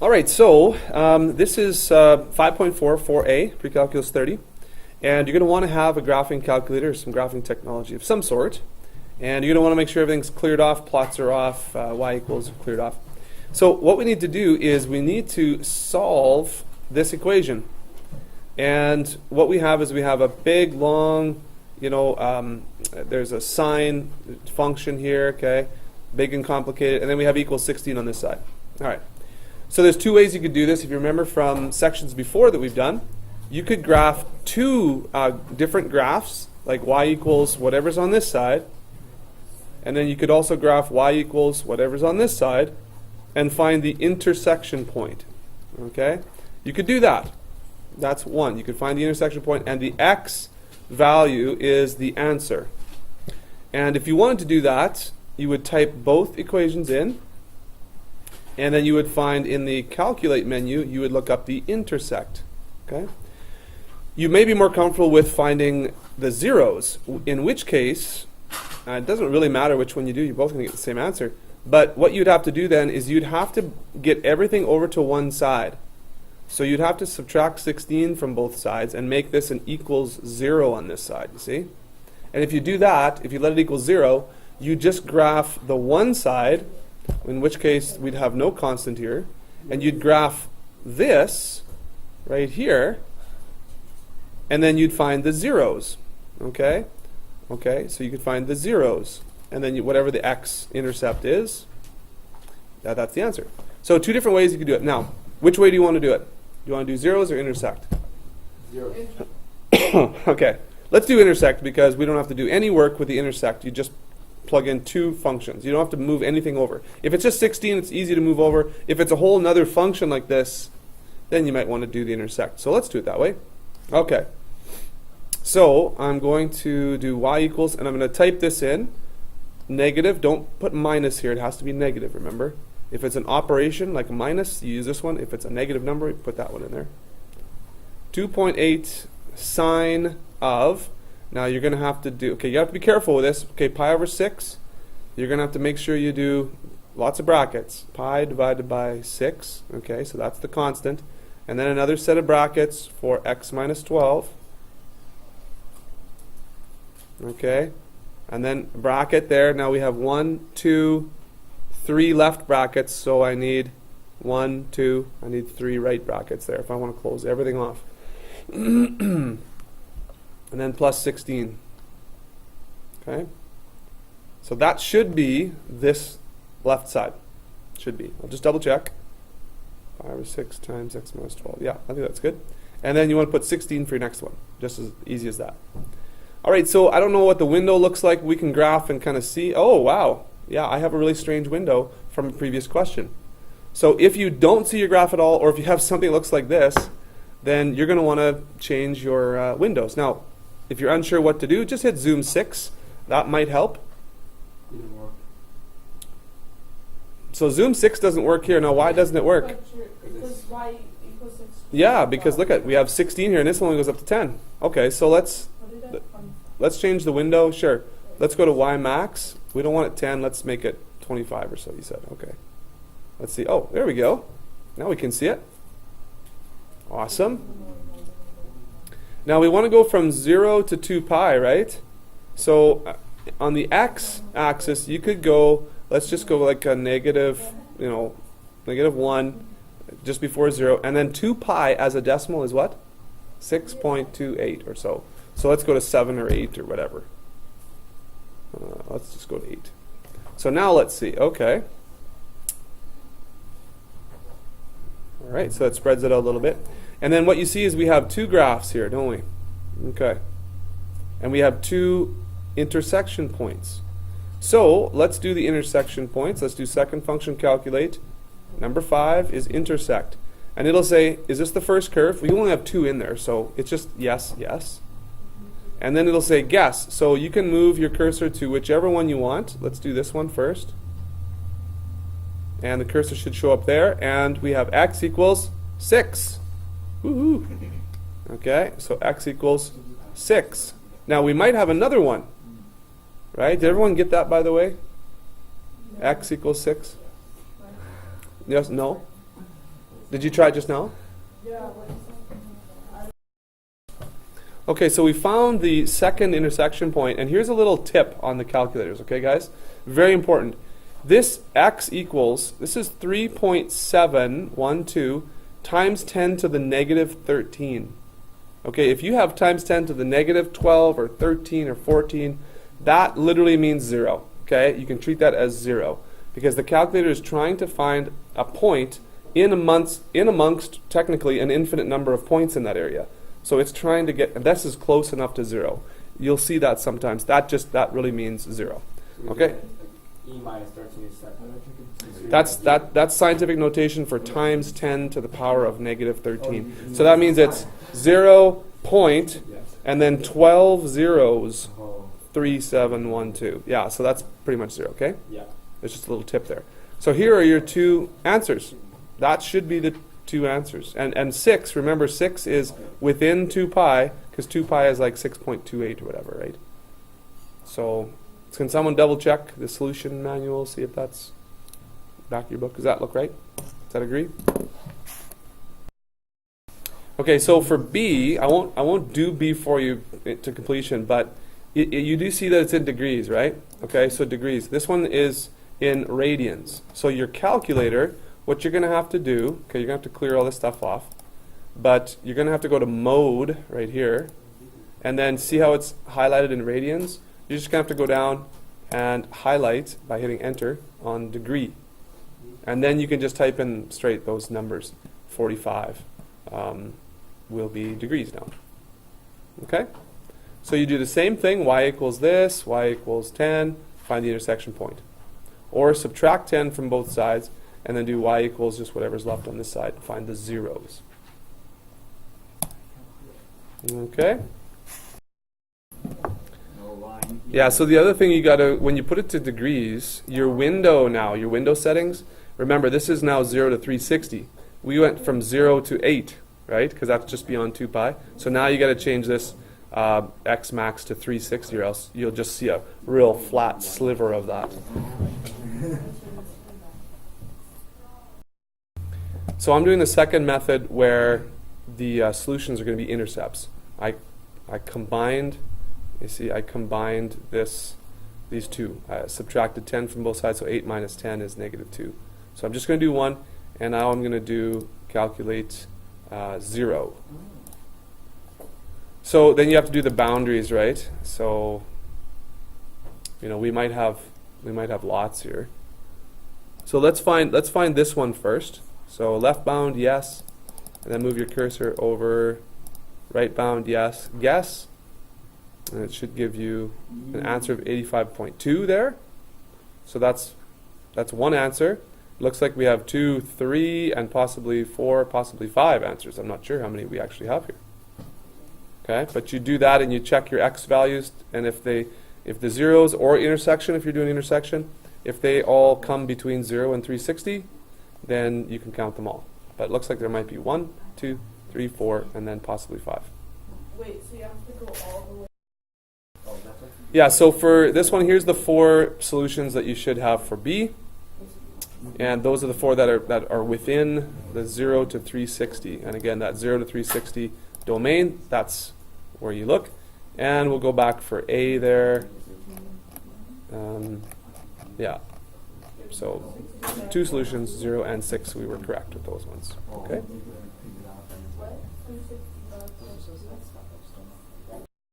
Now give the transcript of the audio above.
All right, so this is 5.44a, Pre-Calculus 30. And you're going to want to have a graphing calculator, some graphing technology of some sort. And you're going to want to make sure everything's cleared off, plots are off, y equals are cleared off. So what we need to do is we need to solve this equation. And what we have is we have a big, long, there's a sine function here, okay? Big and complicated. And then we have equals 16 on this side. All right. So there's two ways you could do this. If you remember from sections before that we've done, you could graph two different graphs, like y equals whatever's on this side. And then you could also graph y equals whatever's on this side and find the intersection point. Okay? You could do that. That's one. You could find the intersection point, and the x value is the answer. And if you wanted to do that, you would type both equations in, and then you would find in the calculate menu, you would look up the intersect. Okay? You may be more comfortable with finding the zeros, in which case, it doesn't really matter which one you do, you're both going to get the same answer. But what you'd have to do then is you'd have to get everything over to one side. So you'd have to subtract 16 from both sides and make this an equals 0 on this side, you see? And if you do that, if you let it equal 0, you just graph the one side, in which case we'd have no constant here, and you'd graph this right here, and then you'd find the zeros. Okay? Okay, so you could find the zeros, and then whatever the x-intercept is, that's the answer. So two different ways you could do it. Now, which way do you want to do it? Do you want to do zeros or intersect? Zeros. Okay, let's do intersect because we don't have to do any work with the intersect. You just plug in two functions. You don't have to move anything over. If it's just 16, it's easy to move over. If it's a whole another function like this, then you might want to do the intersect. So let's do it that way. Okay. So I'm going to do y equals, and I'm going to type this in. Negative. Don't put minus here. It has to be negative, remember. If it's an operation like a minus, you use this one. If it's a negative number, you put that one in there. 2.8 sine of. Now you're going to have to do, okay, you have to be careful with this. Okay, pi over 6. You're going to have to make sure you do lots of brackets. Pi divided by 6. Okay, so that's the constant. And then another set of brackets for x minus 12. Okay, and then bracket there. Now we have 1, 2, 3 left brackets, so I need 1, 2, I need 3 right brackets there if I want to close everything off. And then plus 16. Okay, so that should be this left side. Should be. I'll just double check. 5 or 6 times x minus 12. Yeah, I think that's good. And then you want to put 16 for your next one. Just as easy as that. All right, so I don't know what the window looks like. We can graph and kind of see. Oh, wow. Yeah, I have a really strange window from a previous question. So if you don't see your graph at all, or if you have something that looks like this, then you're going to want to change your windows. Now, if you're unsure what to do, just hit zoom 6. That might help. Didn't work. So zoom 6 doesn't work here. Now, why doesn't it work? Because y equals 6. Yeah, because look at, we have 16 here, and this only goes up to 10. Okay, so let's change the window. Sure. Let's go to y max. We don't want it 10. Let's make it 25 or so, you said. Okay. Let's see. Oh, there we go. Now we can see it. Awesome. Now we want to go from 0 to 2 pi, right? So on the x-axis, you could go, let's just go like a negative, negative 1 just before 0. And then 2 pi as a decimal is what? 6.28 or so. So let's go to 7 or 8 or whatever. Let's just go to 8. So now let's see. Okay. All right, so that spreads it out a little bit. And then what you see is we have two graphs here, don't we? Okay. And we have two intersection points. So let's do the intersection points. Let's do second function calculate. Number 5 is intersect. And it'll say, is this the first curve? We only have 2 in there, so it's just yes, yes. And then it'll say guess. So you can move your cursor to whichever one you want. Let's do this one first. And the cursor should show up there. And we have x equals 6. Woohoo! Okay, so x equals 6. Now we might have another one. Right? Did everyone get that, by the way? X equals 6? Yes? No? Did you try it just now? Yeah, what is Okay, so we found the second intersection point, and here's a little tip on the calculators, okay, guys? Very important. This x equals, this is 3.712 times 10 to the negative 13. Okay, if you have times 10 to the negative 12 or 13 or 14, that literally means 0. Okay, you can treat that as 0 because the calculator is trying to find a point in amongst technically an infinite number of points in that area. So it's trying to get, and this is close enough to 0. You'll see that sometimes. That really means 0. Okay. E minus 13 is second. That's scientific notation for times 10 to the power of negative 13. So that means it's 0 point and then 12 zeros, 3712. Yeah, so that's pretty much 0, okay? Yeah. There's just a little tip there. So here are your two answers. That should be the two answers. And 6, remember 6 is within 2 pi, because 2 pi is like 6.28 or whatever, right? So can someone double check the solution manual, see if that's back of your book? Does that look right? Does that agree? Okay, so for B, I won't do B for you to completion, but you do see that it's in degrees, right? Okay, so degrees. This one is in radians. So your calculator, what you're going to have to do, okay, you're going to have to clear all this stuff off, but you're going to have to go to mode right here, and then see how it's highlighted in radians? You're just going to have to go down and highlight by hitting enter on degree. And then you can just type in straight those numbers. 45 will be degrees now. Okay? So you do the same thing, y equals this, y equals 10, find the intersection point. Or subtract 10 from both sides, and then do y equals just whatever's left on this side, find the zeros. Okay? Yeah, so the other thing you gotta, when you put it to degrees, your window settings, remember this is now 0 to 360. We went from 0 to 8, right? Because that's just beyond 2 pi. So now you gotta change this x max to 360 or else you'll just see a real flat sliver of that. So I'm doing the second method where the solutions are going to be intercepts. I combined, you see, I combined these two. I subtracted 10 from both sides, so 8 minus 10 is negative 2. So I'm just going to do one, and now I'm going to calculate 0. So then you have to do the boundaries, right? So, we might have lots here. So let's find this one first. So left bound, yes, and then move your cursor over. Right bound, yes. Guess, and it should give you an answer of 85.2 there. So that's one answer. Looks like we have 2, 3, and possibly 4, possibly 5 answers. I'm not sure how many we actually have here. Okay, but you do that and you check your x values, and if the zeros or intersection, if you're doing intersection, if they all come between 0 and 360, then you can count them all. But it looks like there might be 1, 2, 3, 4, and then possibly 5. Wait, so you have to go all the way? Yeah, so for this one, here's the 4 solutions that you should have for B. And those are the 4 that are within the 0 to 360. And again, that 0 to 360 domain, that's where you look. And we'll go back for A there. Yeah. So 2 solutions, 0 and 6, we were correct with those ones. Okay?